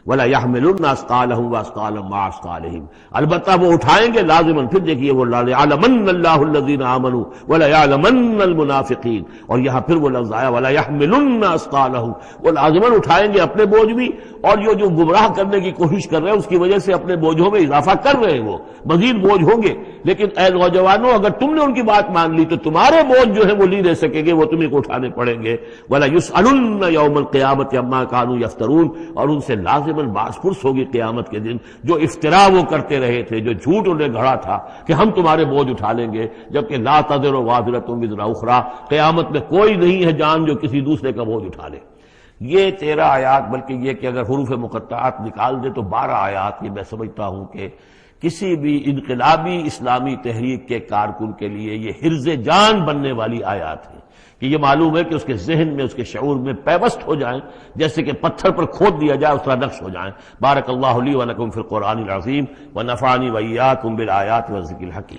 وَلَا يَحْمِلُنَّ أَثْقَالَهُمْ وَأَثْقَالًا مَعَ أَثْقَالِهِمْ، البتہ وہ اٹھائیں گے لازماً. پھر دیکھیے وہ لَيَعْلَمَنَّ اللَّهُ الَّذِينَ آمَنُوا وَلَيَعْلَمَنَّ الْمُنَافِقِينَ، اور یہاں پھر وہ لفظ آیا وَلَا يَحْمِلُنَّ أَثْقَالَهُمْ، وہ لازماً اٹھائیں گے اپنے بوجھ بھی، اور جو گمراہ کرنے کی کوشش کر رہے ہیں اس کی وجہ سے اپنے بوجھوں میں اضافہ کر رہے ہیں، وہ مزید بوجھ ہوں گے. لیکن اے نوجوانوں، اگر تم نے ان کی بات مان لی تو تمہارے بوجھ جو ہے وہ نہیں رہ سکیں گے، وہ تمہیں کو اٹھانے پڑیں گے. وَلَا يُسْأَلُنَّ يَوْمَ الْقِيَامَةِ عَمَّا كَانُوا يَفْتَرُونَ، اور ان سے لازماً باس پرس ہوگی قیامت کے دن جو افتراء وہ کرتے رہے تھے، جو جھوٹ انہیں گھڑا تھا کہ ہم تمہارے بوجھ اٹھا لیں گے، جبکہ لا تزر وازرۃ وزر اخری، قیامت میں کوئی نہیں ہے جان جو کسی دوسرے کا بوجھ اٹھا لے. یہ 13 آیات، بلکہ یہ کہ اگر حروف مقطعات نکال دے تو 12 آیات، یہ میں سمجھتا ہوں کہ کسی بھی انقلابی اسلامی تحریک کے کارکن کے لیے یہ حرز جان بننے والی آیات ہیں، کہ یہ معلوم ہے کہ اس کے ذہن میں، اس کے شعور میں پیوست ہو جائیں، جیسے کہ پتھر پر کھود دیا جائے اس طرح نقش ہو جائیں. بارک اللہ لی و لکم فی القرآن العظیم ونفعنی وإیاکم بالآیات والذکر الحکیم.